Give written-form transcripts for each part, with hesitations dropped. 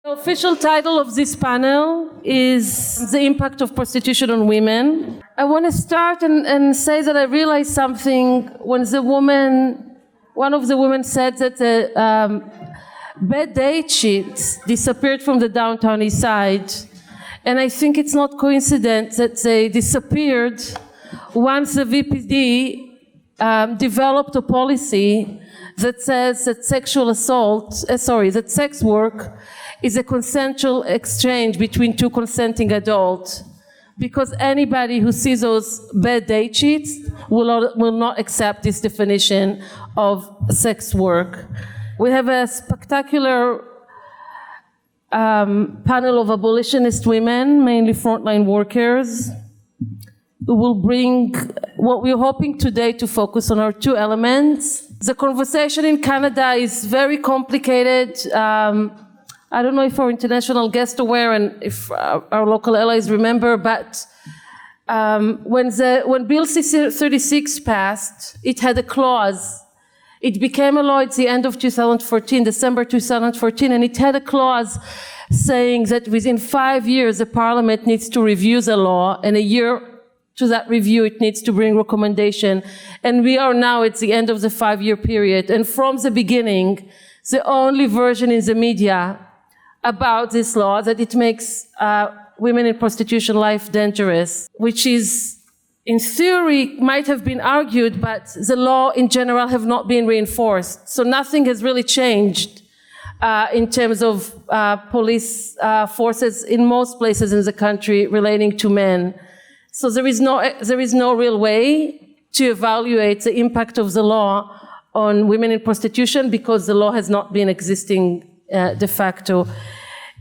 The official title of this panel is The Impact of Prostitution on Women. I want to start and say that I realized something when one of the women said that the bad date sheets disappeared from the downtown east side. And I think it's not coincidence that they disappeared once the VPD developed a policy that says that that sex work is a consensual exchange between two consenting adults. Because anybody who sees those bad date sheets will not accept this definition of sex work. We have a spectacular panel of abolitionist women, mainly frontline workers, who will bring what we're hoping today to focus on are two elements. The conversation in Canada is very complicated. I don't know if our international guests are aware and if our local allies remember, but when Bill C-36 passed, it had a clause. It became a law at the end of 2014, December 2014, and it had a clause saying that within 5 years, the parliament needs to review the law, and a year to that review, it needs to bring recommendation. And we are now at the end of the 5-year period. And from the beginning, the only version in the media about this law that it makes women in prostitution life dangerous, which is, in theory, might have been argued, but the law in general have not been reinforced. So nothing has really changed in terms of police forces in most places in the country relating to men. So there is no real way to evaluate the impact of the law on women in prostitution because the law has not been existing de facto.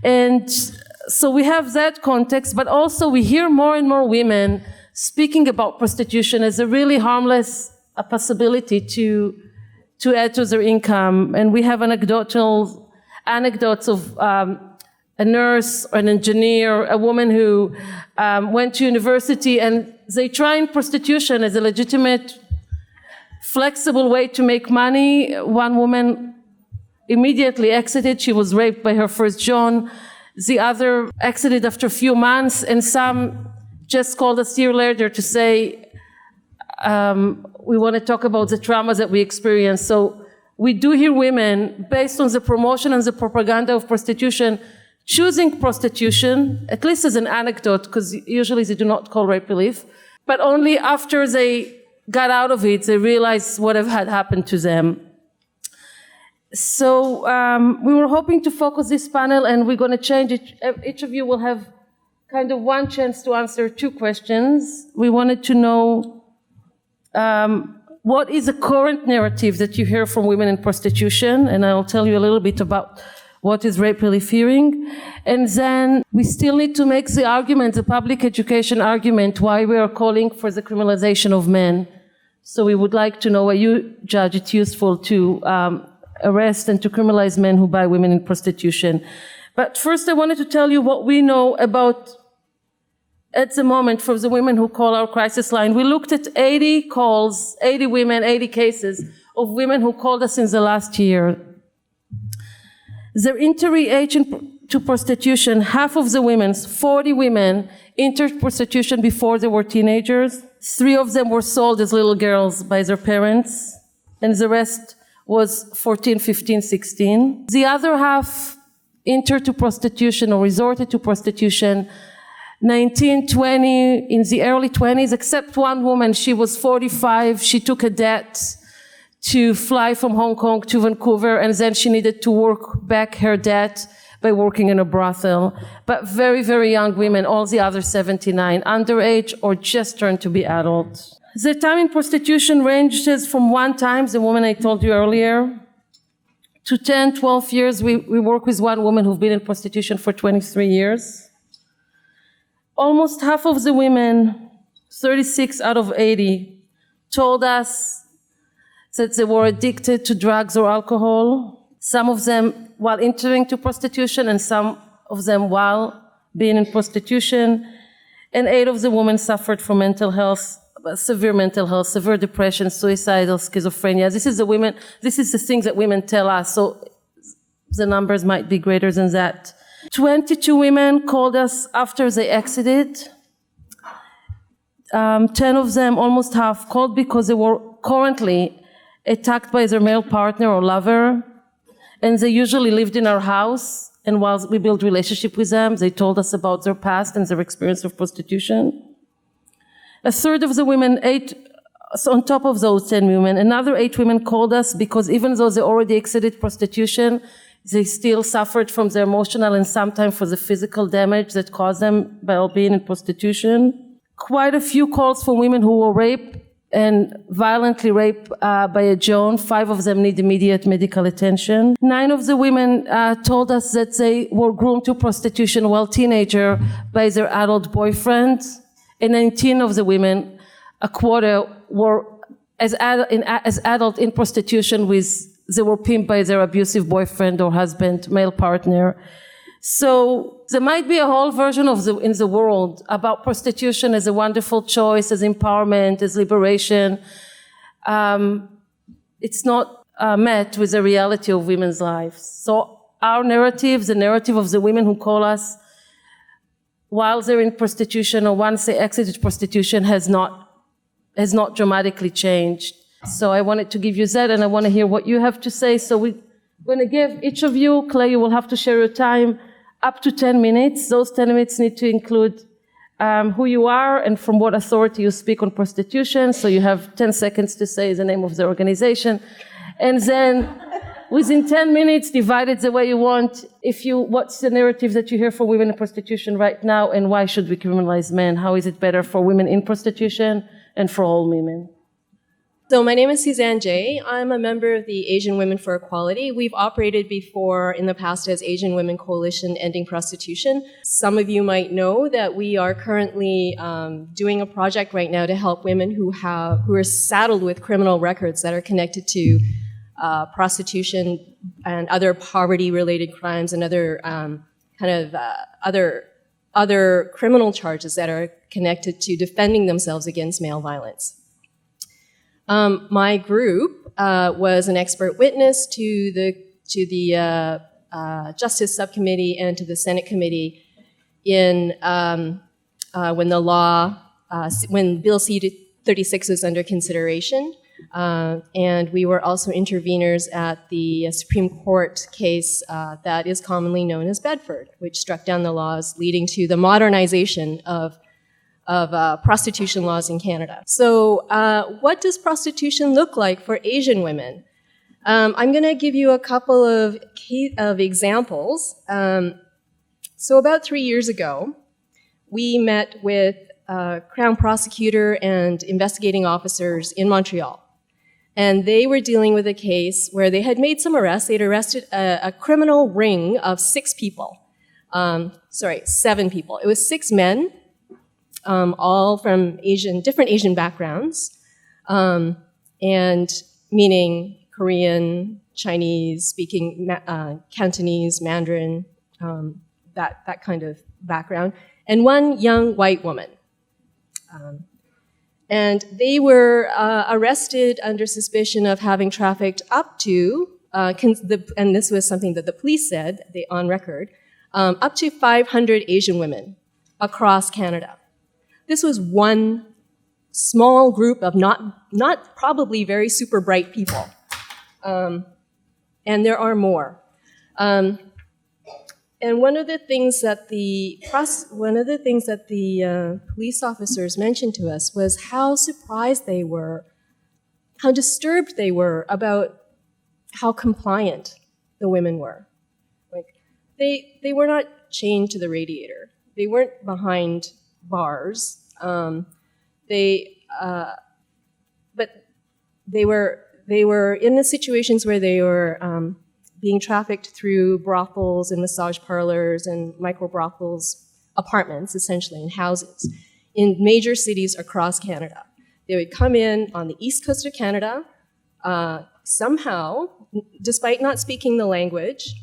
And so we have that context, but also we hear more and more women speaking about prostitution as a really harmless possibility to add to their income. And we have anecdotes of a nurse, an engineer, a woman who went to university, and they tried prostitution as a legitimate, flexible way to make money. One woman immediately exited. She was raped by her first John. The other exited after a few months, and some just called us a year later to say, we want to talk about the trauma that we experienced. So we do hear women, based on the promotion and the propaganda of prostitution, choosing prostitution, at least as an anecdote, because usually they do not call rape relief, but only after they got out of it, they realized what had happened to them. So we were hoping to focus this panel, and we're going to change it. Each of you will have kind of one chance to answer two questions. We wanted to know what is the current narrative that you hear from women in prostitution, and I'll tell you a little bit about what is rape relief hearing. And then we still need to make the argument, the public education argument, why we are calling for the criminalization of men. So we would like to know why you judge it useful to arrest and to criminalize men who buy women in prostitution. But first I wanted to tell you what we know about, at the moment, for the women who call our crisis line. We looked at 80 calls, 80 women, 80 cases of women who called us in the last year. Their entry age into prostitution, half of the women, 40 women, entered prostitution before they were teenagers. 3 of them were sold as little girls by their parents, and the rest was 14, 15, 16. The other half entered to prostitution or resorted to prostitution 19, 20, in the early 20s, except one woman. She was 45. She took a debt to fly from Hong Kong to Vancouver, and then she needed to work back her debt by working in a brothel. But very, very young women, all the other 79, underage or just turned to be adult. The time in prostitution ranges from 1 time, the woman I told you earlier, to 10, 12 years. We work with one woman who's been in prostitution for 23 years. Almost half of the women, 36 out of 80, told us that they were addicted to drugs or alcohol, some of them while entering to prostitution and some of them while being in prostitution. And 8 of the women suffered from mental health, severe depression, suicidal, schizophrenia. This is the things that women tell us, so the numbers might be greater than that. 22 women called us after they exited. 10 of them, almost half, called because they were currently attacked by their male partner or lover, and they usually lived in our house, and while we built relationship with them, they told us about their past and their experience of prostitution. A third of the women, so on top of those 10 women, another 8 women called us because even though they already exited prostitution, they still suffered from the emotional and sometimes for the physical damage that caused them by being in prostitution. Quite a few calls from women who were raped and violently raped by a Joan. 5 of them need immediate medical attention. 9 of the women told us that they were groomed to prostitution while teenager by their adult boyfriends. And 19 of the women, a quarter, were as adult in prostitution they were pimped by their abusive boyfriend or husband, male partner. So there might be a whole version in the world about prostitution as a wonderful choice, as empowerment, as liberation. It's not met with the reality of women's lives. So our narrative, the narrative of the women who call us while they're in prostitution or once they exited prostitution has not dramatically changed. So I wanted to give you that, and I want to hear what you have to say. So we're going to give each of you, Clay, you will have to share your time, up to 10 minutes. Those 10 minutes need to include who you are and from what authority you speak on prostitution. So you have 10 seconds to say the name of the organization. And then within 10 minutes, divide it the way you want. What's the narrative that you hear for women in prostitution right now, and why should we criminalize men? How is it better for women in prostitution and for all women? So my name is Suzanne Jay. I'm a member of the Asian Women for Equality. We've operated before in the past as Asian Women Coalition Ending Prostitution. Some of you might know that we are currently doing a project right now to help women who are saddled with criminal records that are connected to prostitution and other poverty-related crimes and other other criminal charges that are connected to defending themselves against male violence. My group was an expert witness to the Justice Subcommittee and to the Senate Committee in when Bill C-36 was under consideration, and we were also interveners at the Supreme Court case that is commonly known as Bedford, which struck down the laws leading to the modernization of prostitution laws in Canada. So what does prostitution look like for Asian women? I'm going to give you a couple of examples. So about 3 years ago, we met with Crown Prosecutor and investigating officers in Montreal. And they were dealing with a case where they had made some arrests. They'd arrested a criminal ring of 7 people. It was 6 men, all from different Asian backgrounds, and meaning Korean, Chinese, speaking Cantonese, Mandarin, that kind of background, and 1 young white woman. And they were arrested under suspicion of having trafficked up to, and this was something that the police said, on record, up to 500 Asian women across Canada. This was one small group of not probably very super bright people, and there are more. And one of the things that the police officers mentioned to us was how surprised they were, how disturbed they were about how compliant the women were. Like they were not chained to the radiator. They weren't behind bars. But they were in the situations where they were being trafficked through brothels and massage parlors and micro brothels, apartments essentially, and houses in major cities across Canada. They would come in on the east coast of Canada, somehow, despite not speaking the language,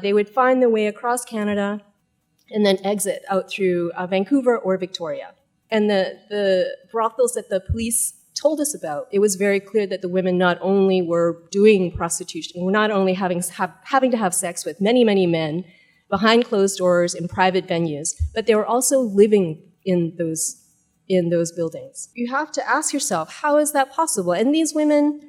they would find their way across Canada and then exit out through Vancouver or Victoria. And the brothels that the police told us about, it was very clear that the women not only were doing prostitution, were not only having to have sex with many, many men, behind closed doors in private venues, but they were also living in those buildings. You have to ask yourself, how is that possible? And these women,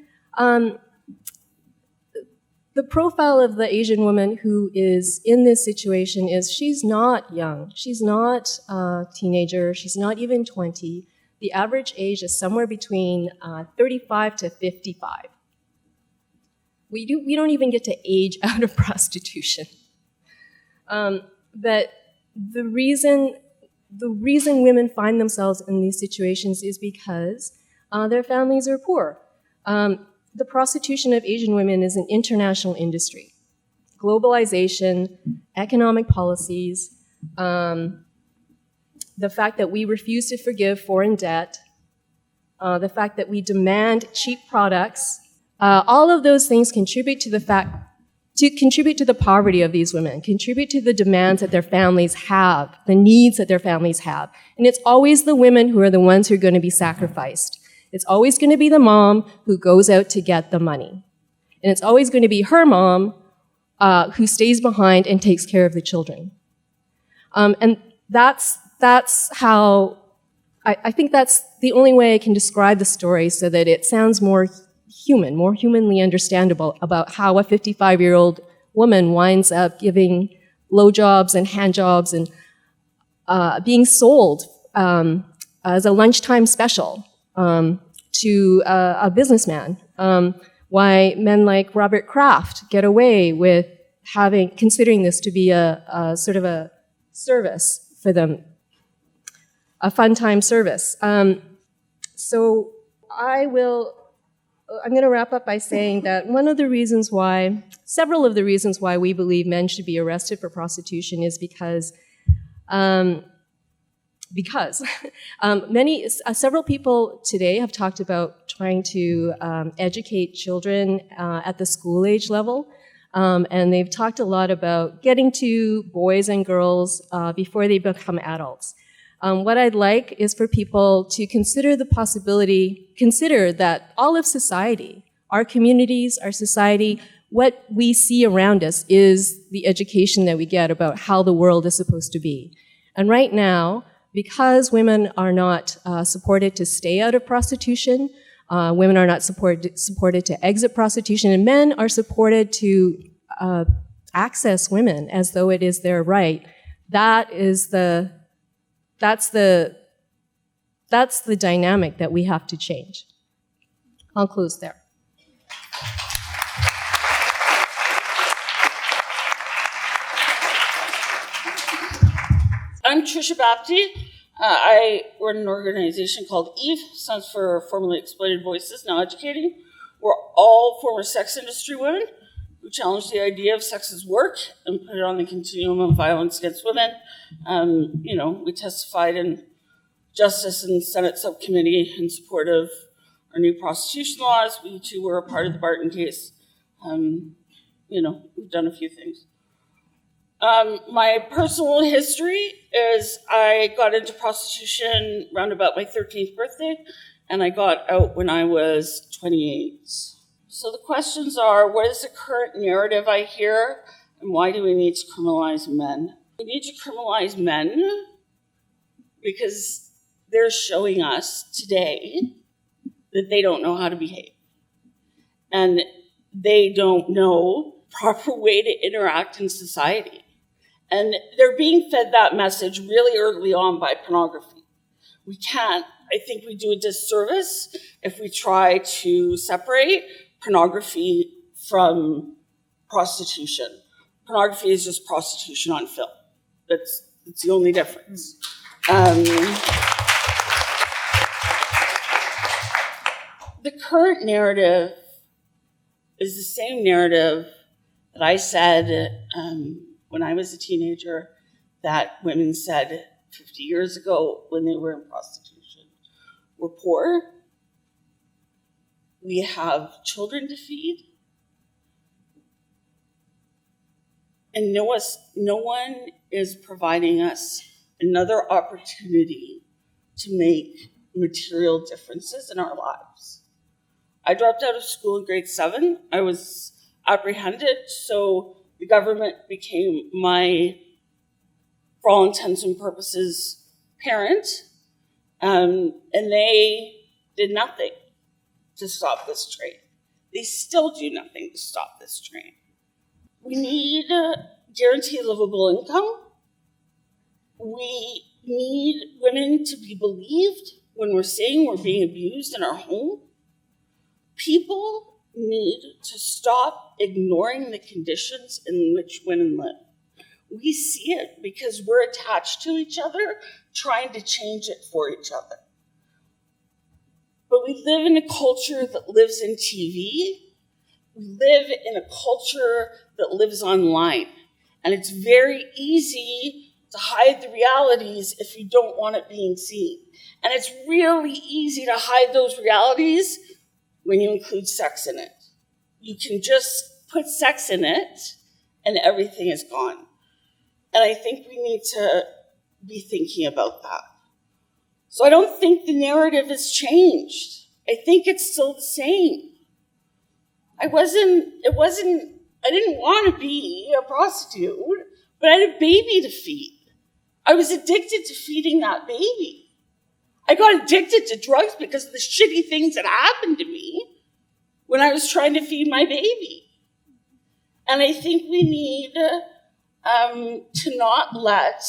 the profile of the Asian woman who is in this situation is she's not young. She's not a teenager. She's not even 20. The average age is somewhere between 35 to 55. We don't even get to age out of prostitution. But the reason women find themselves in these situations is because their families are poor. The prostitution of Asian women is an international industry. Globalization, economic policies, the fact that we refuse to forgive foreign debt, the fact that we demand cheap products, all of those things contribute to the poverty of these women, contribute to the demands that their families have, the needs that their families have. And it's always the women who are the ones who are going to be sacrificed. It's always going to be the mom who goes out to get the money. And it's always going to be her mom who stays behind and takes care of the children. And that's how, I think that's the only way I can describe the story so that it sounds more human, more humanly understandable about how a 55-year-old woman winds up giving blowjobs and handjobs and being sold as a lunchtime special to a businessman. Why men like Robert Kraft get away with considering this to be a sort of a service for them, a fun time service. So I'm going to wrap up by saying that several of the reasons why we believe men should be arrested for prostitution is because several people today have talked about trying to educate children at the school age level, and they've talked a lot about getting to boys and girls before they become adults. What I'd like is for people to consider that all of society, our communities, our society, what we see around us is the education that we get about how the world is supposed to be. And right now, because women are not supported to stay out of prostitution, women are not supported to exit prostitution, and men are supported to access women as though it is their right, that's the dynamic that we have to change. I'll close there. I'm Trisha Bapti. I run an organization called EVE, stands for Formerly Exploited Voices Now Educating. We're all former sex industry women who challenge the idea of sex as work and put it on the continuum of violence against women. We testified in Justice and Senate Subcommittee in support of our new prostitution laws. We too were a part of the Barton case. We've done a few things. My personal history is I got into prostitution around about my 13th birthday, and I got out when I was 28. So the questions are, what is the current narrative I hear, and why do we need to criminalize men? We need to criminalize men because they're showing us today that they don't know how to behave. And they don't know the proper way to interact in society. And they're being fed that message really early on by pornography. I think we do a disservice if we try to separate pornography from prostitution. Pornography is just prostitution on film. That's the only difference. The current narrative is the same narrative that I said when I was a teenager, that women said 50 years ago when they were in prostitution. We're poor. We have children to feed. And no one is providing us another opportunity to make material differences in our lives. I dropped out of school in grade 7. I was apprehended, so The government became my, for all intents and purposes, parent, and they did nothing to stop this train. They still do nothing to stop this train. We need guaranteed livable income. We need women to be believed when we're saying we're being abused in our home. People need to stop ignoring the conditions in which women live. We see it because we're attached to each other, trying to change it for each other. But we live in a culture that lives in TV. We live in a culture that lives online. And it's very easy to hide the realities if you don't want it being seen. And it's really easy to hide those realities when you include sex in it. You can just put sex in it and everything is gone. And I think we need to be thinking about that. So I don't think the narrative has changed. I think it's still the same. I didn't want to be a prostitute, but I had a baby to feed. I was addicted to feeding that baby. I got addicted to drugs because of the shitty things that happened to me when I was trying to feed my baby. And I think we need to not let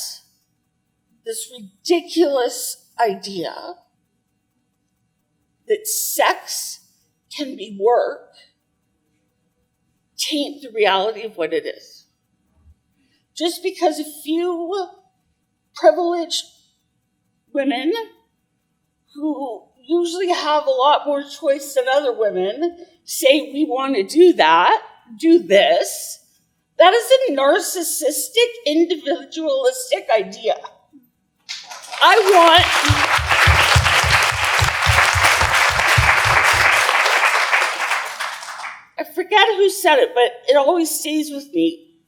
this ridiculous idea that sex can be work taint the reality of what it is. Just because a few privileged women who usually have a lot more choice than other women say we want to do that, do this, that is a narcissistic, individualistic idea. I forget who said it, but it always stays with me.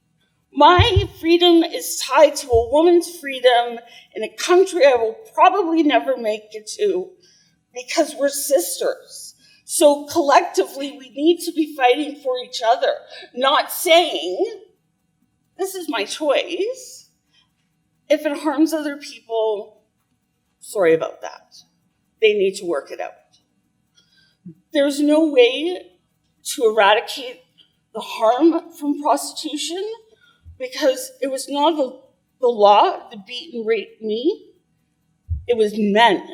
My freedom is tied to a woman's freedom in a country I will probably never make it to because we're sisters. So collectively, we need to be fighting for each other, not saying, this is my choice. If it harms other people, sorry about that. They need to work it out. There's no way to eradicate the harm from prostitution because it was not the law that beat and raped me. It was men.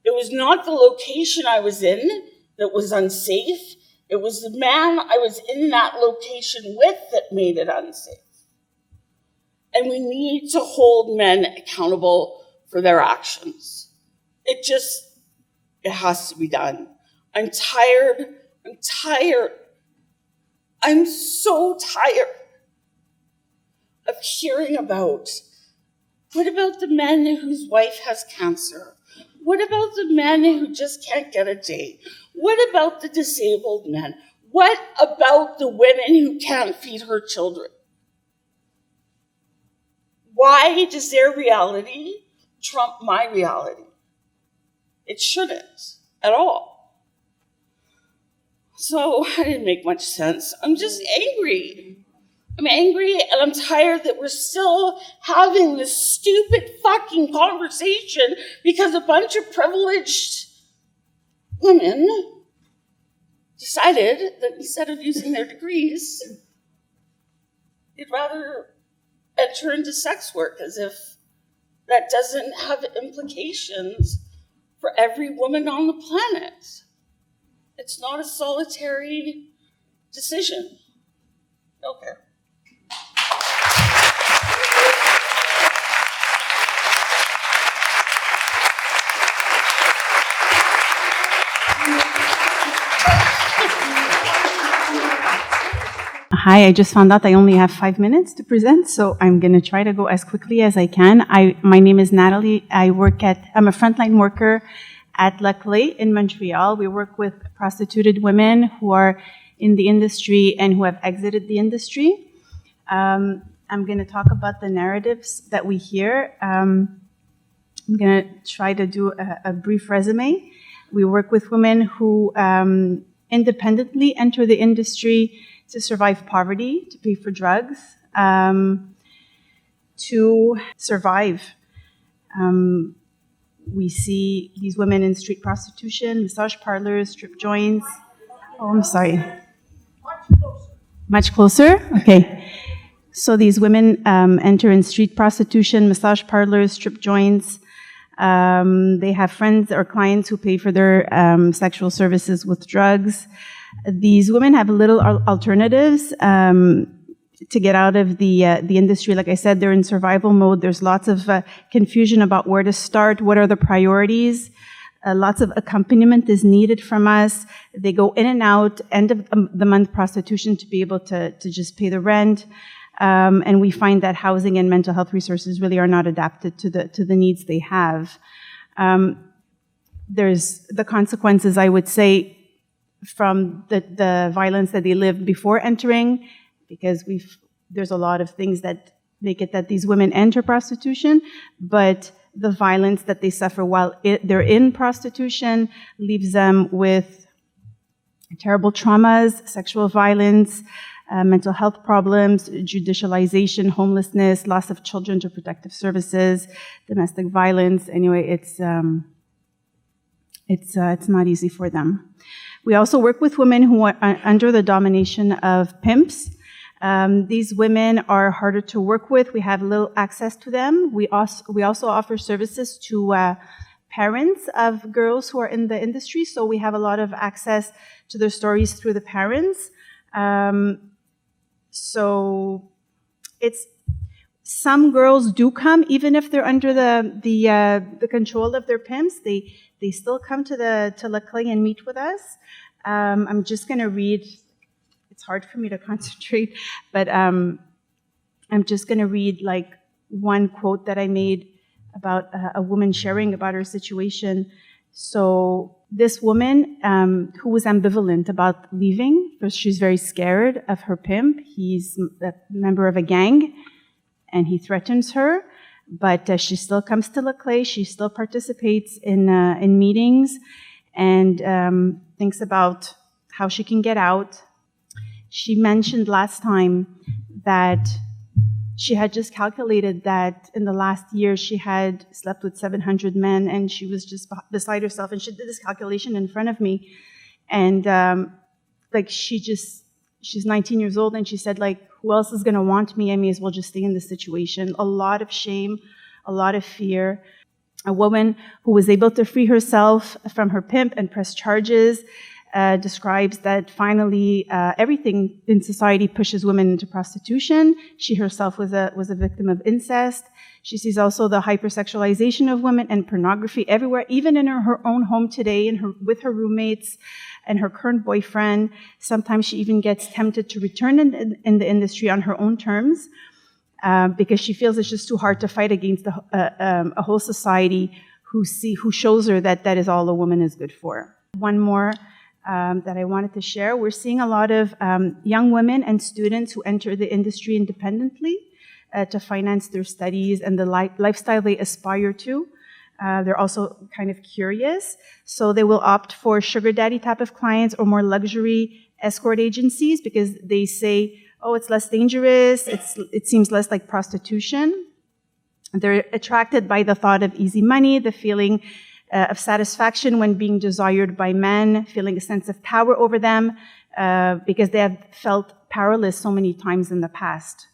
It was not the location I was in that was unsafe. It was the man I was in that location with that made it unsafe. And we need to hold men accountable for their actions. It has to be done. I'm tired. I'm so tired of hearing about, what about the men whose wife has cancer? What about the men who just can't get a date? What about the disabled men? What about the women who can't feed her children? Why does their reality trump my reality? It shouldn't at all. So I didn't make much sense. I'm just angry. I'm angry and I'm tired that we're still having this stupid fucking conversation because a bunch of privileged women decided that instead of using their degrees, they'd rather enter into sex work, as if that doesn't have implications for every woman on the planet. It's not a solitary decision. Okay. Hi, I just found out I only have 5 minutes to present, so I'm going to try to go as quickly as I can. My name is Natalie. I'm a frontline worker at La Clé in Montreal. We work with prostituted women who are in the industry and who have exited the industry. I'm going to talk about the narratives that we hear. I'm going to try to do a brief resume. We work with women who independently enter the industry. to survive poverty, to pay for drugs, to survive. We see these women in street prostitution, massage parlors, strip joints. Oh, I'm sorry. Much closer? Okay. So these women enter in street prostitution, massage parlors, strip joints. They have friends or clients who pay for their sexual services with drugs. These women have little alternatives to get out of the industry. Like I said, they're in survival mode. There's lots of confusion about where to start, what are the priorities. Lots of accompaniment is needed from us. They go in and out, end of the month prostitution to be able to just pay the rent. And we find that housing and mental health resources really are not adapted to the needs they have. There's the consequences, I would say, from the violence that they lived before entering, because there's a lot of things that make it that these women enter prostitution, but the violence that they suffer while they're in prostitution leaves them with terrible traumas, sexual violence, mental health problems, judicialization, homelessness, loss of children to protective services, domestic violence. Anyway, it's not easy for them. We also work with women who are under the domination of pimps. These women are harder to work with. We have little access to them. We also offer services to parents of girls who are in the industry, so we have a lot of access to their stories through the parents. So some girls do come, even if they're under the control of their pimps. They still come to La Clay and meet with us. I'm just going to read. It's hard for me to concentrate, but I'm just going to read like one quote that I made about a woman sharing about her situation. So this woman who was ambivalent about leaving, because she's very scared of her pimp. He's a member of a gang, and he threatens her. But she still comes to La Clay. She still participates in meetings, and thinks about how she can get out. She mentioned last time that she had just calculated that in the last year she had slept with 700 men, and she was just beside herself. And she did this calculation in front of me, and she's 19 years old, and she said, like, who else is going to want me? I may as well just stay in this situation. A lot of shame, a lot of fear. A woman who was able to free herself from her pimp and press charges describes that finally everything in society pushes women into prostitution. She herself was a victim of incest. She sees also the hypersexualization of women and pornography everywhere, even in her own home today, with her roommates and her current boyfriend. Sometimes she even gets tempted to return in the industry on her own terms because she feels it's just too hard to fight against a whole society who shows her that is all a woman is good for. One more that I wanted to share. We're seeing a lot of young women and students who enter the industry independently to finance their studies and the lifestyle they aspire to. They're also kind of curious, so they will opt for sugar daddy type of clients or more luxury escort agencies because they say, oh, it's less dangerous, it seems less like prostitution. They're attracted by the thought of easy money, the feeling of satisfaction when being desired by men, feeling a sense of power over them because they have felt powerless so many times in the past.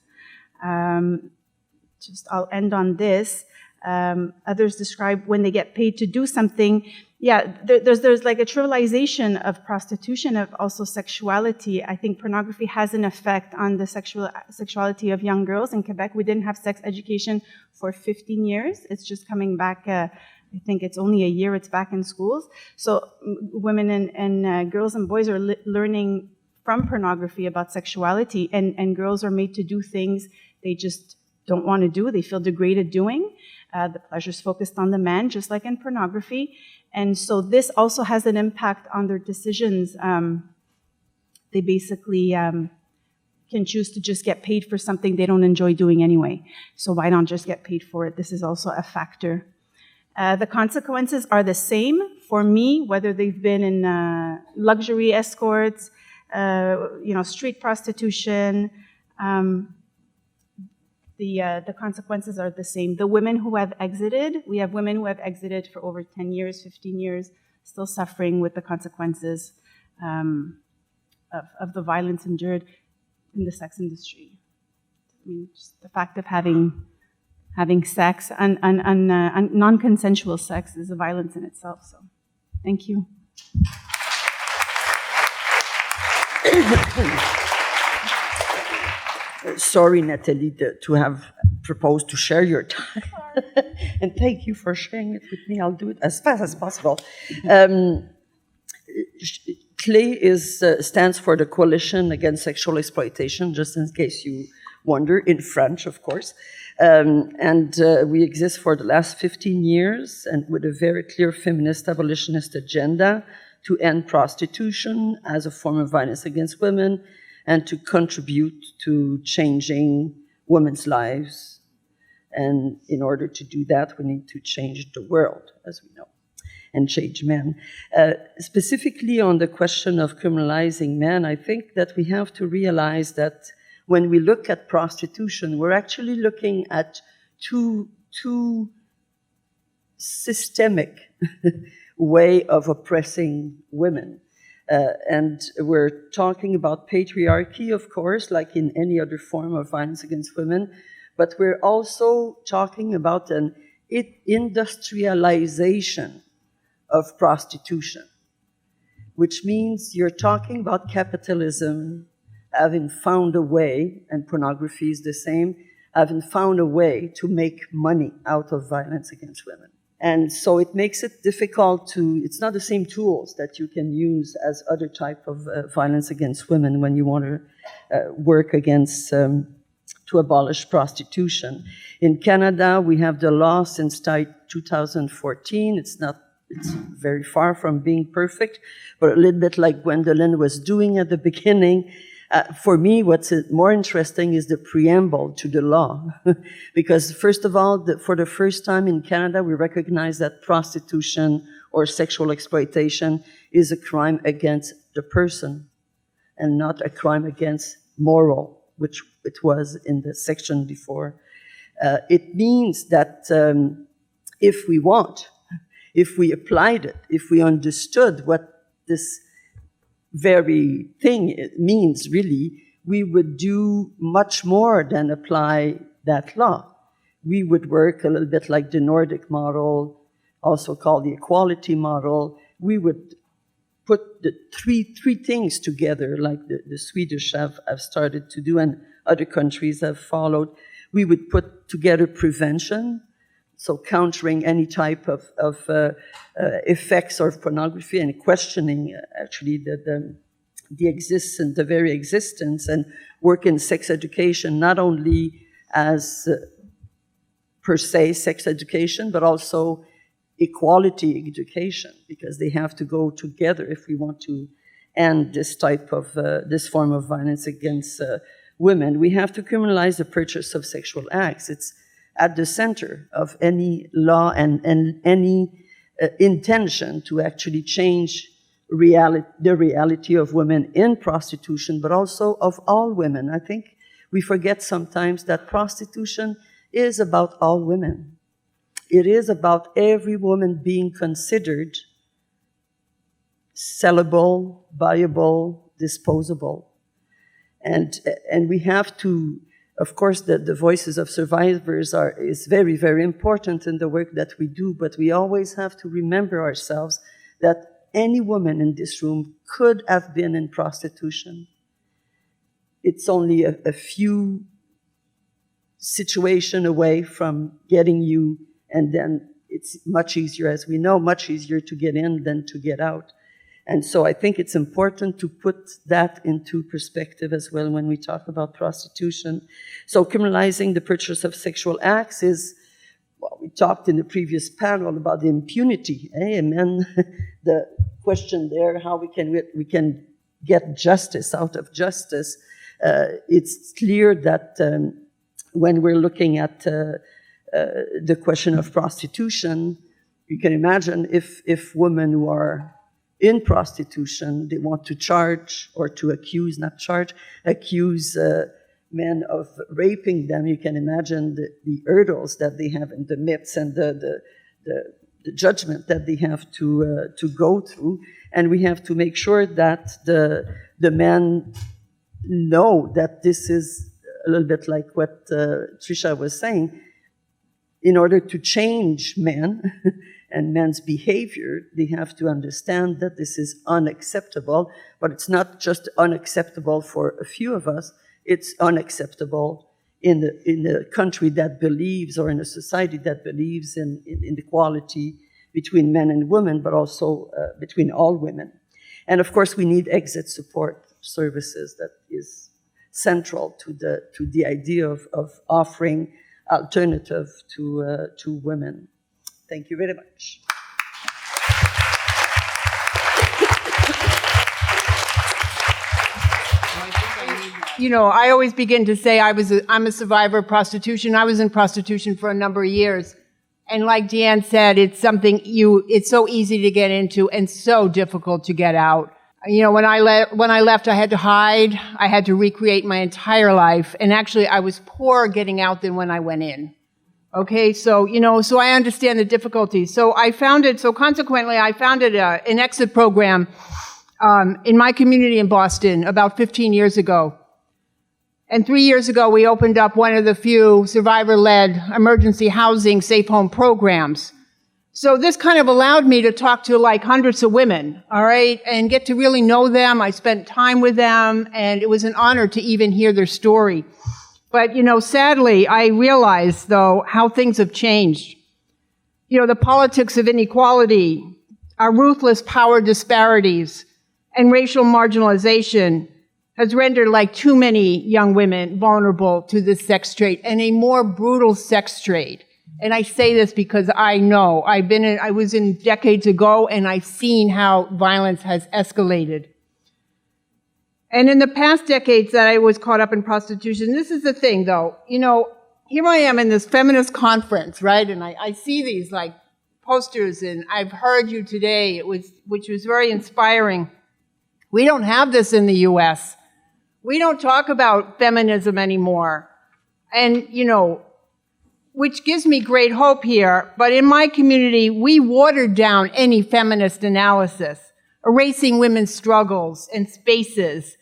I'll end on this. Others describe when they get paid to do something. Yeah, there's like a trivialization of prostitution, of also sexuality. I think pornography has an effect on the sexuality of young girls. In Quebec, we didn't have sex education for 15 years. It's just coming back. I think it's only a year it's back in schools. So women and girls and boys are learning from pornography about sexuality, and girls are made to do things they just don't want to do. They feel degraded doing. The pleasure's focused on the man, just like in pornography. And so this also has an impact on their decisions. They basically can choose to just get paid for something they don't enjoy doing anyway. So why not just get paid for it? This is also a factor. The consequences are the same for me, whether they've been in luxury escorts, street prostitution. The consequences are the same. The women who have exited, we have women who have exited for over 10 years, 15 years, still suffering with the consequences of the violence endured in the sex industry. I mean, just the fact of having sex and non-consensual sex is a violence in itself. So, thank you. Sorry, Nathalie, to have proposed to share your time. And thank you for sharing it with me. I'll do it as fast as possible. CLE stands for the Coalition Against Sexual Exploitation, just in case you wonder, in French, of course. We exist for the last 15 years and with a very clear feminist abolitionist agenda to end prostitution as a form of violence against women and to contribute to changing women's lives. And in order to do that, we need to change the world, as we know, and change men. Specifically on the question of criminalizing men, I think that we have to realize that when we look at prostitution, we're actually looking at two systemic way of oppressing women. And we're talking about patriarchy, of course, like in any other form of violence against women, but we're also talking about an industrialization of prostitution, which means you're talking about capitalism having found a way, and pornography is the same, having found a way to make money out of violence against women. And so it makes it difficult it's not the same tools that you can use as other type of violence against women when you want to work against, to abolish prostitution. In Canada, we have the law since 2014. It's very far from being perfect, but a little bit like Gwendolyn was doing at the beginning. For me, what's more interesting is the preamble to the law. Because first of all, for the first time in Canada, we recognize that prostitution or sexual exploitation is a crime against the person and not a crime against moral, which it was in the section before. It means that if we applied it, if we understood what this very thing it means, really, we would do much more than apply that law. We would work a little bit like the Nordic model, also called the equality model. We would put the three things together, like the Swedish have started to do, and other countries have followed. We would put together prevention, so countering any type of effects of pornography and questioning actually the existence, the very existence, and work in sex education, not only as per se sex education, but also equality education, because they have to go together if we want to end this type of, this form of violence against women. We have to criminalize the purchase of sexual acts. It's at the center of any law and any intention to actually change the reality of women in prostitution, but also of all women. I think we forget sometimes that prostitution is about all women. It is about every woman being considered sellable, buyable, disposable. And we have to, of course, the voices of survivors is very, very important in the work that we do, but we always have to remember ourselves that any woman in this room could have been in prostitution. It's only a few situations away from getting you, and then it's much easier, as we know, much easier to get in than to get out. And so I think it's important to put that into perspective as well when we talk about prostitution. So criminalizing the purchase of sexual acts is, well, we talked in the previous panel about the impunity, and then the question there, how we can get justice out of justice. It's clear that when we're looking at the question of prostitution, you can imagine if women who are in prostitution. They want to charge or to accuse, not charge, accuse men of raping them. You can imagine the hurdles that they have in the midst and the judgment that they have to go through. And we have to make sure that the men know that this is a little bit like what Trisha was saying. In order to change men and men's behavior, they have to understand that this is unacceptable, but it's not just unacceptable for a few of us, it's unacceptable in a country that believes, or in a society that believes in equality between men and women, but also between all women. And of course, we need exit support services that is central to the idea of offering alternative to women. Thank you very much. You know, I always begin to say I'm a survivor of prostitution. I was in prostitution for a number of years. And like Deanne said, it's something it's so easy to get into and so difficult to get out. You know, when I left, I had to hide. I had to recreate my entire life. And actually, I was poorer getting out than when I went in. Okay, so, you know, so I understand the difficulties. So consequently, I founded an exit program in my community in Boston about 15 years ago. And 3 years ago, we opened up one of the few survivor-led emergency housing safe home programs. So this kind of allowed me to talk to like hundreds of women, all right, and get to really know them. I spent time with them, and it was an honor to even hear their story. But, you know, sadly, I realized, though, how things have changed. You know, the politics of inequality, our ruthless power disparities, and racial marginalization has rendered like too many young women vulnerable to this sex trade and a more brutal sex trade. And I say this because I know I was in decades ago, and I've seen how violence has escalated. And in the past decades that I was caught up in prostitution, this is the thing though, you know, here I am in this feminist conference, right? And I see these like posters, and I've heard you today, which was very inspiring. We don't have this in the US. We don't talk about feminism anymore. And, you know, which gives me great hope here. But in my community, we watered down any feminist analysis, erasing women's struggles and spaces.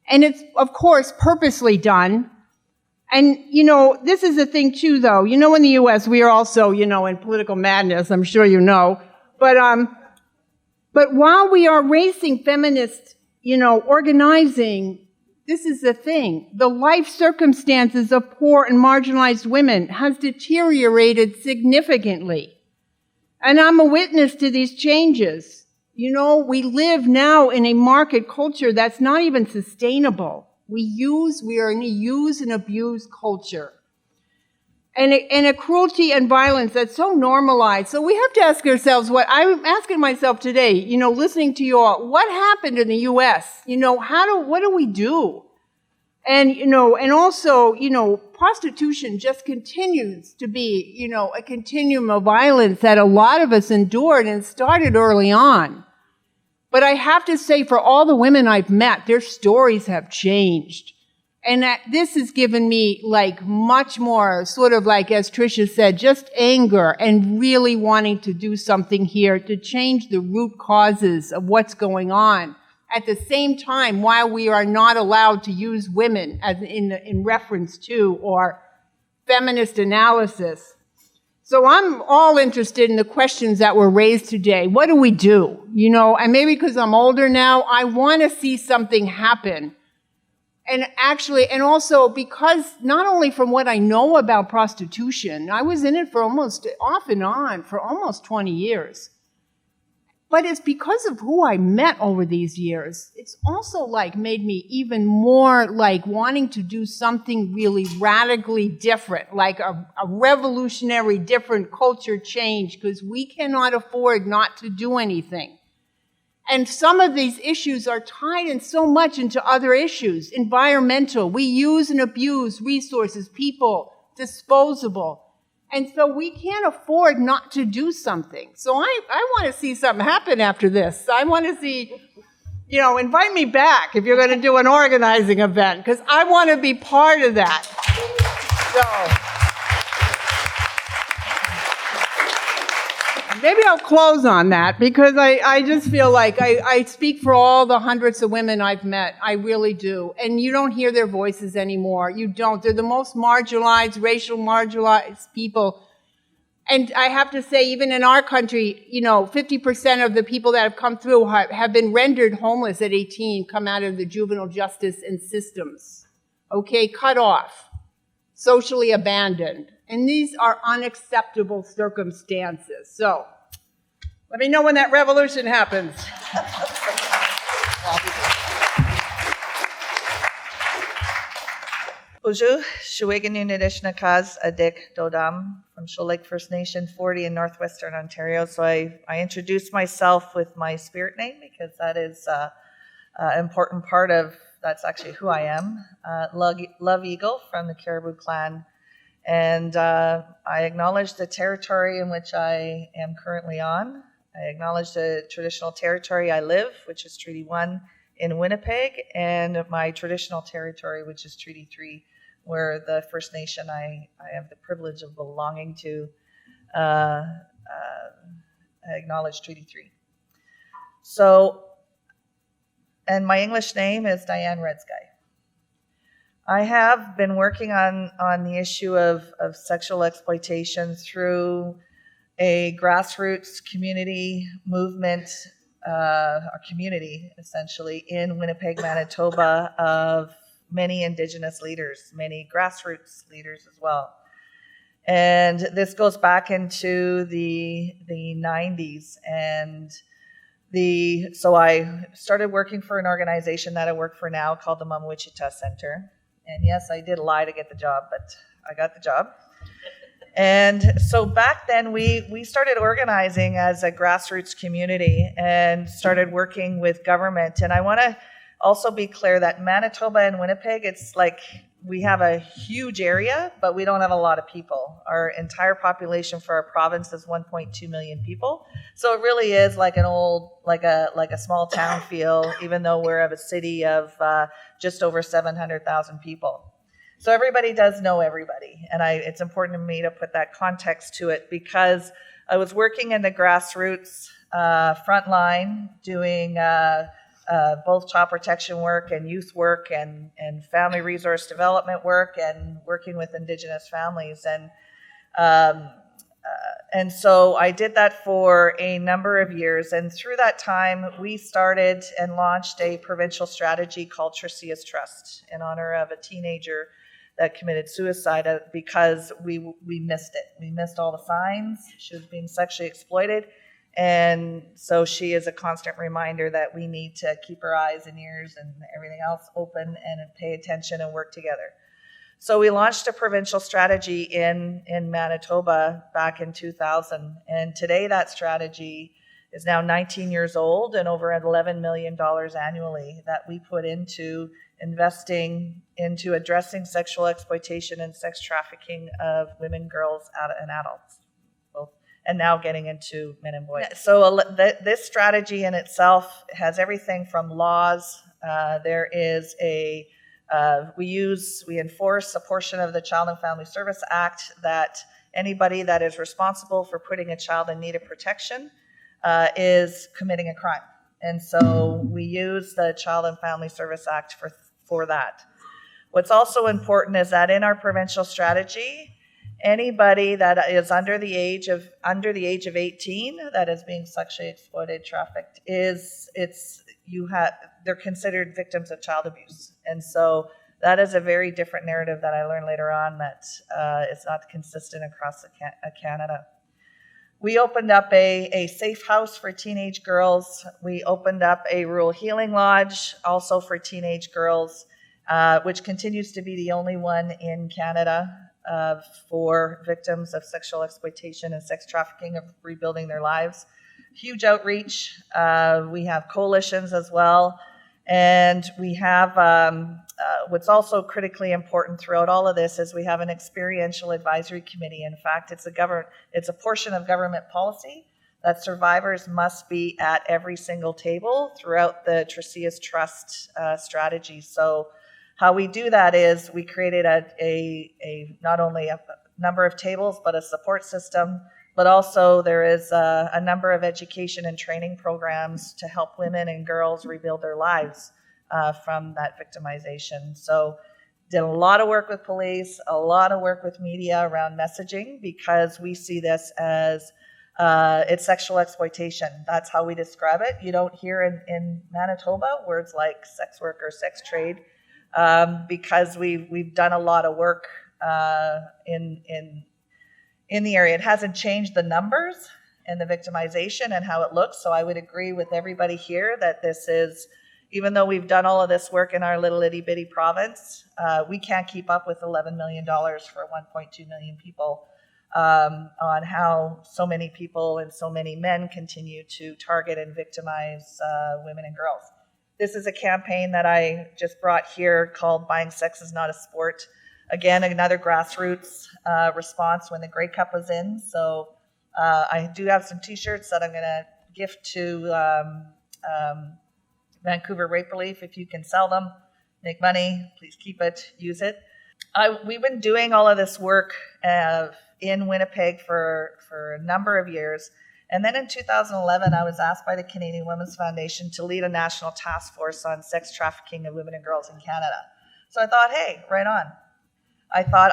And it's, of course, purposely done. And, you know, this is the thing, too, though. You know, in the U.S., we are also, you know, in political madness. I'm sure you know. But while we are erasing feminist, you know, organizing, this is the thing. The life circumstances of poor and marginalized women has deteriorated significantly. And I'm a witness to these changes. You know, we live now in a market culture that's not even sustainable. We are in a use and abuse culture. And a cruelty and violence that's so normalized. So we have to ask ourselves what I'm asking myself today, you know, listening to you all, what happened in the U.S.? You know, what do we do? And, you know, and also, you know, prostitution just continues to be, you know, a continuum of violence that a lot of us endured and started early on. But I have to say, for all the women I've met, their stories have changed. And that this has given me like much more sort of like, as Tricia said, just anger and really wanting to do something here to change the root causes of what's going on. At the same time, while we are not allowed to use women as in reference to or feminist analysis. So I'm all interested in the questions that were raised today. What do we do? You know, and maybe because I'm older now, I want to see something happen. And actually, and also because not only from what I know about prostitution, I was in it for off and on for almost 20 years. But it's because of who I met over these years. It's also like made me even more like wanting to do something really radically different, like a revolutionary different culture change, because we cannot afford not to do anything. And some of these issues are tied in so much into other issues. Environmental, we use and abuse resources, people, disposable. And so we can't afford not to do something. So I want to see something happen after this. I want to see, invite me back if you're going to do an organizing event, because I want to be part of that. So maybe I'll close on that, because I just feel like I speak for all the hundreds of women I've met. I really do. And you don't hear their voices anymore. You don't. They're the most marginalized, racial marginalized people. And I have to say, even in our country, 50% of the people that have come through have been rendered homeless at 18, come out of the juvenile justice and systems. Okay, cut off, socially abandoned. And these are unacceptable circumstances. So, let me know when that revolution happens. Bonjour, Shweganun Nidishnakaz Adik Dodam from Shoal Lake First Nation, 40 in northwestern Ontario. So I introduced myself with my spirit name, because that is an important part of, that's actually who I am. Love Eagle from the Caribou Clan. And I acknowledge the territory in which I am currently on. I acknowledge the traditional territory I live, which is Treaty 1 in Winnipeg, and my traditional territory, which is Treaty 3, where the First Nation I have the privilege of belonging to acknowledge Treaty 3. So, and my English name is Diane Redsky. I have been working on the issue of sexual exploitation through a grassroots community movement, a community essentially in Winnipeg, Manitoba, of many Indigenous leaders, many grassroots leaders as well. And this goes back into the 90s. And so I started working for an organization that I work for now called the Mama Wichita Center. And yes, I did lie to get the job, but I got the job. And so back then we started organizing as a grassroots community and started working with government. And I want to also be clear that Manitoba and Winnipeg, it's like we have a huge area, but we don't have a lot of people. Our entire population for our province is 1.2 million people. So it really is like an old, like a small town feel, even though we're of a city of just over 700,000 people. So everybody does know everybody. And it's important to me to put that context to it, because I was working in the grassroots frontline, doing both child protection work and youth work and family resource development work, and working with Indigenous families. And so I did that for a number of years. And through that time, we started and launched a provincial strategy called Tricia's Trust in honor of a teenager that committed suicide because we missed it. We missed all the signs. She was being sexually exploited. And so she is a constant reminder that we need to keep our eyes and ears and everything else open and pay attention and work together. So we launched a provincial strategy in Manitoba back in 2000. And today that strategy is now 19 years old and over $11 million annually that we put into investing into addressing sexual exploitation and sex trafficking of women, girls, and adults, both, and now getting into men and boys. So this strategy in itself has everything from laws. There is we enforce a portion of the Child and Family Service Act that anybody that is responsible for putting a child in need of protection is committing a crime. And so we use the Child and Family Service Act for that. What's also important is that in our provincial strategy, anybody that is under the age of 18 that is being sexually exploited, trafficked, they're considered victims of child abuse. And so that is a very different narrative that I learned later on that is not consistent across Canada. We opened up a safe house for teenage girls. We opened up a rural healing lodge also for teenage girls, which continues to be the only one in Canada for victims of sexual exploitation and sex trafficking, of rebuilding their lives. Huge outreach. We have coalitions as well. And we have, what's also critically important throughout all of this is we have an experiential advisory committee. In fact, it's a portion of government policy that survivors must be at every single table throughout the Tresias Trust strategy. So how we do that is we created a not only a number of tables, but a support system, but also there is a number of education and training programs to help women and girls rebuild their lives from that victimization. So did a lot of work with police, a lot of work with media around messaging, because we see this as it's sexual exploitation. That's how we describe it. You don't hear in Manitoba words like sex work or sex trade, because we've done a lot of work in the area. It hasn't changed the numbers and the victimization and how it looks. So I would agree with everybody here that this is, even though we've done all of this work in our little itty bitty province, we can't keep up with $11 million for 1.2 million people on how so many people and so many men continue to target and victimize women and girls. This is a campaign that I just brought here called Buying Sex is Not a Sport. Again, another grassroots response when the Grey Cup was in. So I do have some t-shirts that I'm going to gift to Vancouver Rape Relief. If you can sell them, make money, please keep it, use it. We've been doing all of this work in Winnipeg for a number of years. And then in 2011, I was asked by the Canadian Women's Foundation to lead a national task force on sex trafficking of women and girls in Canada. So I thought, hey, right on. I thought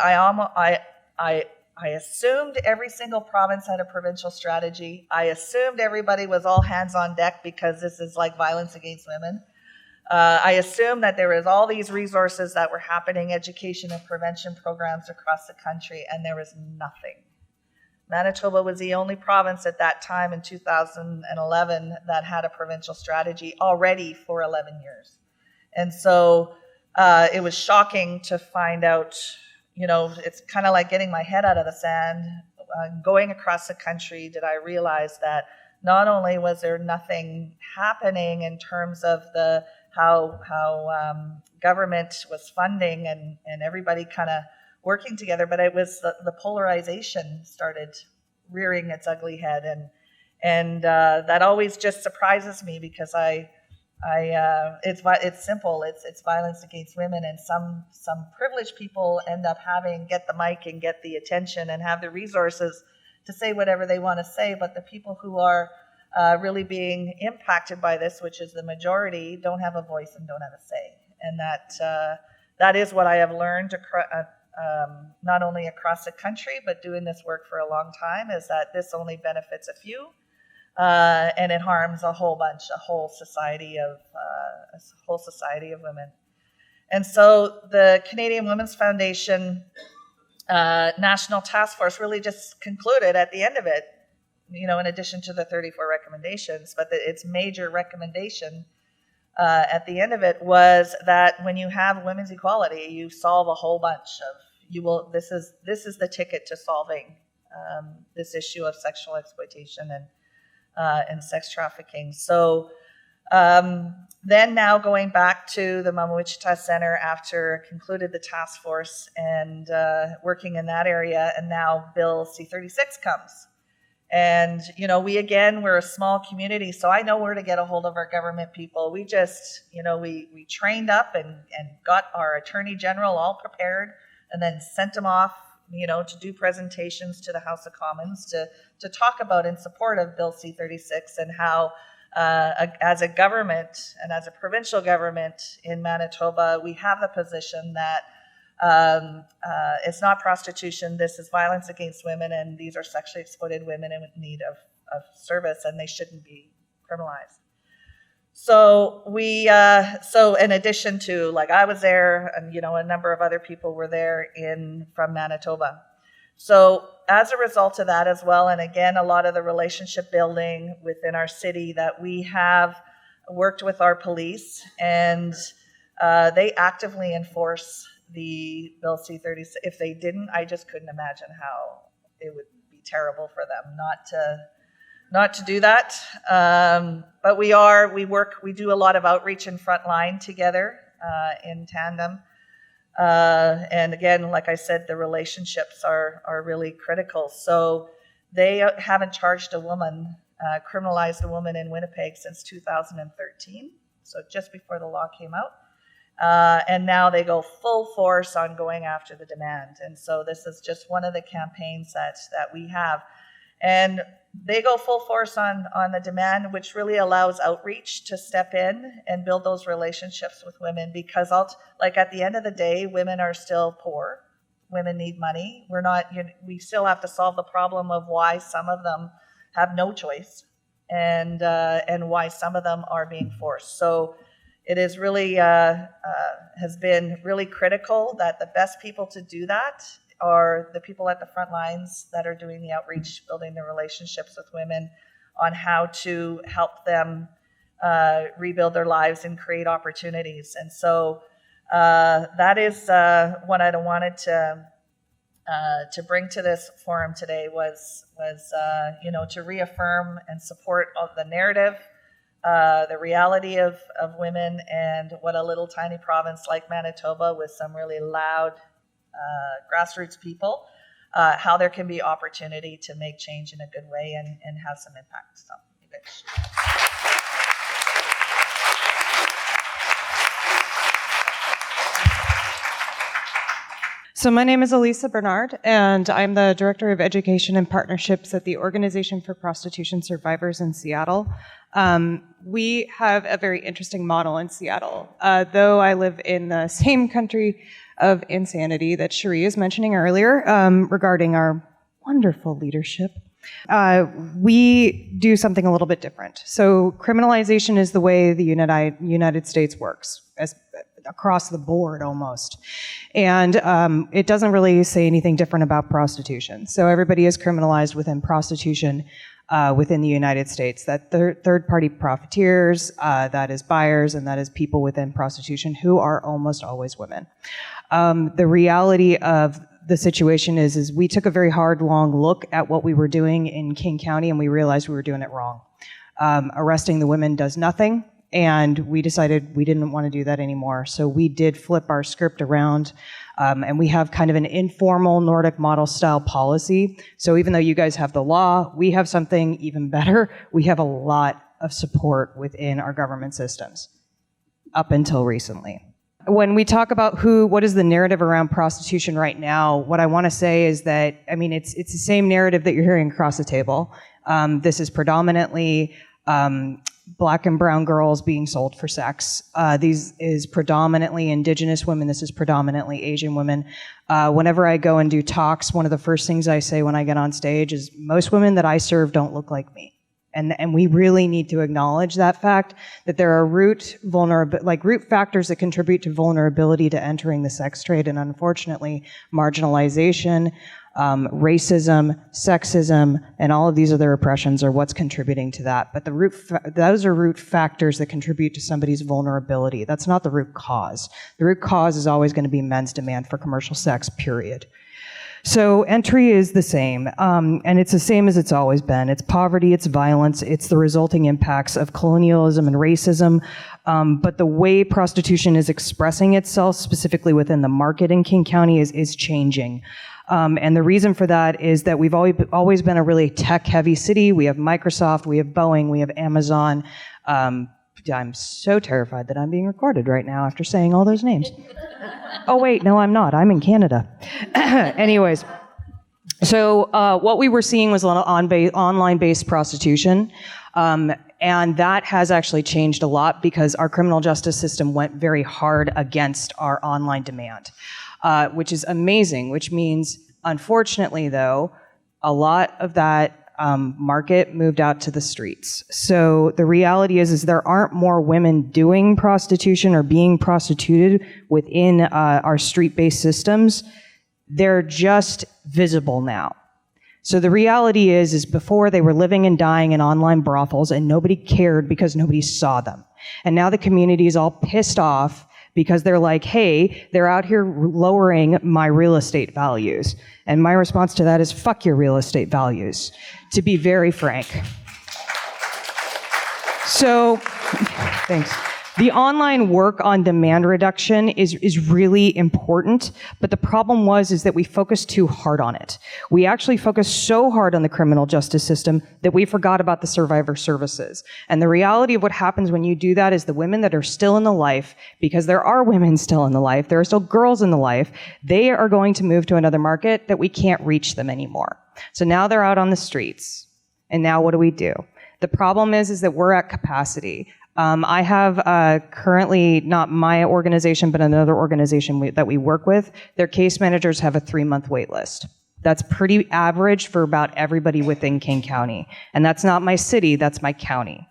I assumed every single province had a provincial strategy. I assumed everybody was all hands on deck because this is like violence against women. I assumed that there was all these resources that were happening, education and prevention programs across the country, and there was nothing. Manitoba was the only province at that time in 2011 that had a provincial strategy already for 11 years. And so it was shocking to find out, you know, it's kind of like getting my head out of the sand. Going across the country, did I realize that not only was there nothing happening in terms of how government was funding and everybody kind of working together, but it was the polarization started rearing its ugly head, and that always just surprises me because it's simple. It's violence against women, and some privileged people end up get the mic and get the attention and have the resources to say whatever they want to say. But the people who are really being impacted by this, which is the majority, don't have a voice and don't have a say. And that is what I have learned not only across the country, but doing this work for a long time, is that this only benefits a few. And it harms a whole society of women. And so the Canadian Women's Foundation National Task Force really just concluded at the end of it, you know, in addition to the 34 recommendations, but its major recommendation at the end of it was that when you have women's equality, you solve a whole bunch of, this is the ticket to solving this issue of sexual exploitation and sex trafficking. So then now going back to the Mama Wichita Center after concluded the task force and working in that area, and now Bill C-36 comes. And, you know, we're a small community, so I know where to get a hold of our government people. We just, you know, we trained up and got our Attorney General all prepared and then sent them off, you know, to do presentations to the House of Commons to talk about in support of Bill C-36 and how as a government and as a provincial government in Manitoba, we have the position that it's not prostitution, this is violence against women, and these are sexually exploited women in need of service, and they shouldn't be criminalized. So so in addition to, like, I was there, and, you know, a number of other people were there from Manitoba. So as a result of that as well, and again, a lot of the relationship building within our city, that we have worked with our police, and they actively enforce the Bill C-36. If they didn't, I just couldn't imagine how it would be terrible for them not not to do that. But we do a lot of outreach in Frontline together in tandem. And again, like I said, the relationships are really critical. So they haven't charged a woman, criminalized a woman in Winnipeg since 2013, so just before the law came out. And now they go full force on going after the demand. And so this is just one of the campaigns that we have. And they go full force on the demand, which really allows outreach to step in and build those relationships with women, because at the end of the day, women are still poor. Women need money. We still have to solve the problem of why some of them have no choice and why some of them are being forced. So it is really, has been really critical that the best people to do that are the people at the front lines that are doing the outreach, building the relationships with women on how to help them rebuild their lives and create opportunities. And so that is what I wanted to bring to this forum today was to reaffirm and support the narrative, the reality of women, and what a little tiny province like Manitoba with some really loud grassroots people, how there can be opportunity to make change in a good way and have some impact. So, So my name is Elisa Bernard, and I'm the Director of Education and Partnerships at the Organization for Prostitution Survivors in Seattle. We have a very interesting model in Seattle. Though I live in the same country of insanity that Cherie is mentioning earlier regarding our wonderful leadership, we do something a little bit different. So criminalization is the way the United States works, across the board almost. And it doesn't really say anything different about prostitution. So everybody is criminalized within prostitution within the United States. That third-party profiteers, that is buyers, and that is people within prostitution who are almost always women. The reality of the situation is we took a very hard, long look at what we were doing in King County, and we realized we were doing it wrong. Arresting the women does nothing. And we decided we didn't want to do that anymore. So we did flip our script around, and we have kind of an informal Nordic model style policy. So even though you guys have the law, we have something even better. We have a lot of support within our government systems, up until recently. When we talk about what is the narrative around prostitution right now, what I want to say is that, it's the same narrative that you're hearing across the table. This is predominantly Black and brown girls being sold for sex. These is predominantly Indigenous women. This is predominantly Asian women. Whenever I go and do talks, one of the first things I say when I get on stage is most women that I serve don't look like me. And we really need to acknowledge that fact, that there are root factors that contribute to vulnerability to entering the sex trade, and unfortunately, marginalization, racism, sexism, and all of these other oppressions are what's contributing to that. But those are root factors that contribute to somebody's vulnerability. That's not the root cause. The root cause is always going to be men's demand for commercial sex, period. So entry is the same, and it's the same as it's always been. It's poverty, it's violence, it's the resulting impacts of colonialism and racism, but the way prostitution is expressing itself, specifically within the market in King County, is changing. And the reason for that is that we've always been a really tech-heavy city. We have Microsoft, we have Boeing, we have Amazon. I'm so terrified that I'm being recorded right now after saying all those names. Oh, wait, no, I'm not. I'm in Canada. Anyways, so what we were seeing was a lot of online-based prostitution. And that has actually changed a lot because our criminal justice system went very hard against our online demand. Which is amazing, which means, unfortunately, though, a lot of that market moved out to the streets. So the reality is there aren't more women doing prostitution or being prostituted within our street-based systems. They're just visible now. So the reality is before they were living and dying in online brothels and nobody cared because nobody saw them. And now the community is all pissed off because they're like, hey, they're out here lowering my real estate values. And my response to that is, fuck your real estate values, to be very frank. So, thanks. The online work on demand reduction is really important, but the problem is that we focused too hard on it. We actually focused so hard on the criminal justice system that we forgot about the survivor services. And the reality of what happens when you do that is the women that are still in the life, because there are women still in the life, there are still girls in the life, they are going to move to another market that we can't reach them anymore. So now they're out on the streets. And now what do? The problem is that we're at capacity. I have currently, not my organization, but another organization that we work with, their case managers have a 3-month wait list. That's pretty average for about everybody within King County. And that's not my city, that's my county.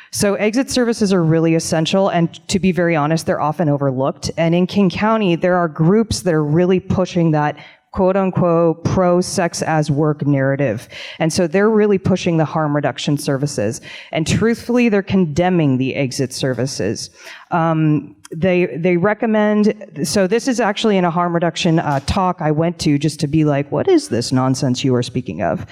So exit services are really essential, and to be very honest, they're often overlooked. And in King County, there are groups that are really pushing that quote-unquote pro-sex as work narrative. And so they're really pushing the harm reduction services. And truthfully, they're condemning the exit services. They recommend, so this is actually in a harm reduction talk I went to just to be like, what is this nonsense you are speaking of?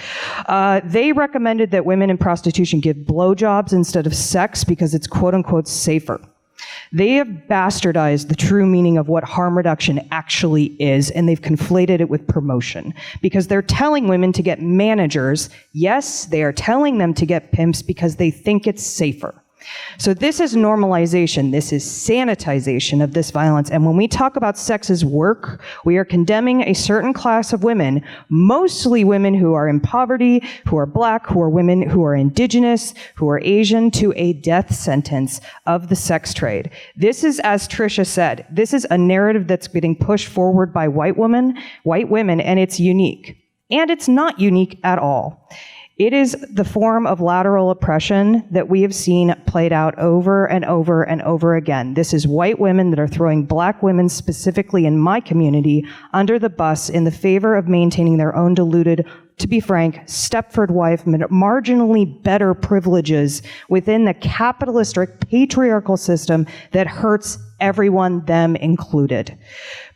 They recommended that women in prostitution give blowjobs instead of sex because it's quote-unquote safer. They have bastardized the true meaning of what harm reduction actually is, and they've conflated it with promotion. Because they're telling women to get managers. Yes, they are telling them to get pimps because they think it's safer. So this is normalization, this is sanitization of this violence. And when we talk about sex as work, we are condemning a certain class of women, mostly women who are in poverty, who are black, who are women who are indigenous, who are Asian, to a death sentence of the sex trade. This is, as Tricia said, this is a narrative that's getting pushed forward by white women, and it's unique. And it's not unique at all. It is the form of lateral oppression that we have seen played out over and over and over again. This is white women that are throwing black women, specifically in my community, under the bus in the favor of maintaining their own deluded, to be frank, Stepford wife, marginally better privileges within the capitalist or patriarchal system that hurts everyone, them included.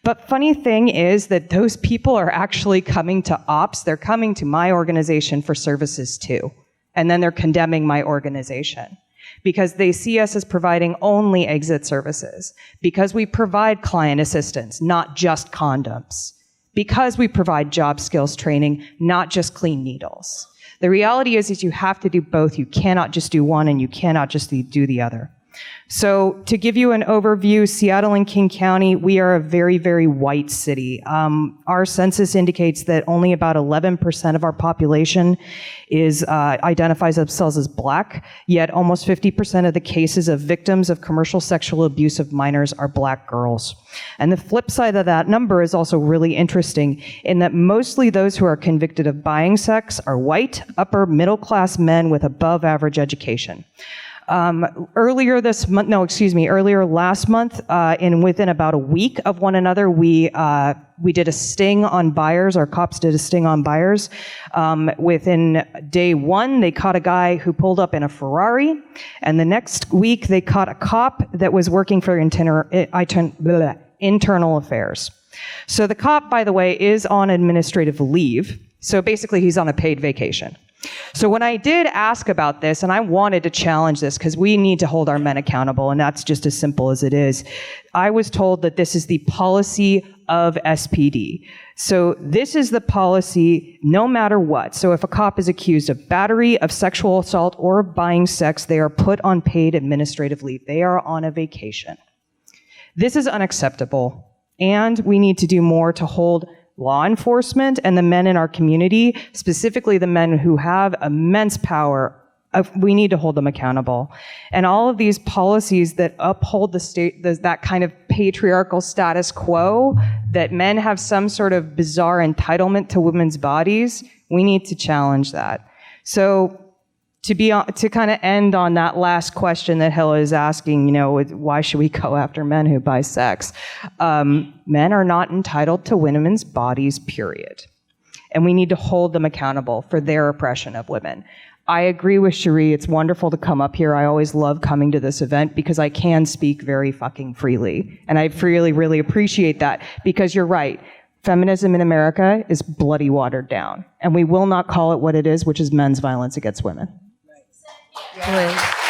But funny thing is that those people are actually coming to ops. They're coming to my organization for services too. And then they're condemning my organization because they see us as providing only exit services, because we provide client assistance, not just condoms, because we provide job skills training, not just clean needles. The reality is you have to do both. You cannot just do one, and you cannot just do the other. So to give you an overview, Seattle and King County, we are a very, very white city. Our census indicates that only about 11% of our population identifies themselves as black, yet almost 50% of the cases of victims of commercial sexual abuse of minors are black girls. And the flip side of that number is also really interesting in that mostly those who are convicted of buying sex are white, upper middle class men with above average education. Earlier last month, within about a week of one another, we did a sting on buyers. Our cops did a sting on buyers. Within day one, they caught a guy who pulled up in a Ferrari, and the next week they caught a cop that was working for internal affairs. So the cop, by the way, is on administrative leave. So basically, he's on a paid vacation. So when I did ask about this, and I wanted to challenge this because we need to hold our men accountable, and that's just as simple as it is, I was told that this is the policy of SPD. So this is the policy no matter what. So if a cop is accused of battery, of sexual assault, or of buying sex, they are put on paid administrative leave. They are on a vacation. This is unacceptable, and we need to do more to hold law enforcement and the men in our community, specifically the men who have immense power, we need to hold them accountable. And all of these policies that uphold the state, that kind of patriarchal status quo, that men have some sort of bizarre entitlement to women's bodies, we need to challenge that. So to kind of end on that last question that Hilla is asking, why should we go after men who buy sex? Men are not entitled to women's bodies, period. And we need to hold them accountable for their oppression of women. I agree with Cherie. It's wonderful to come up here. I always love coming to this event because I can speak very fucking freely. And I really appreciate that, because you're right. Feminism in America is bloody watered down. And we will not call it what it is, which is men's violence against women. Right.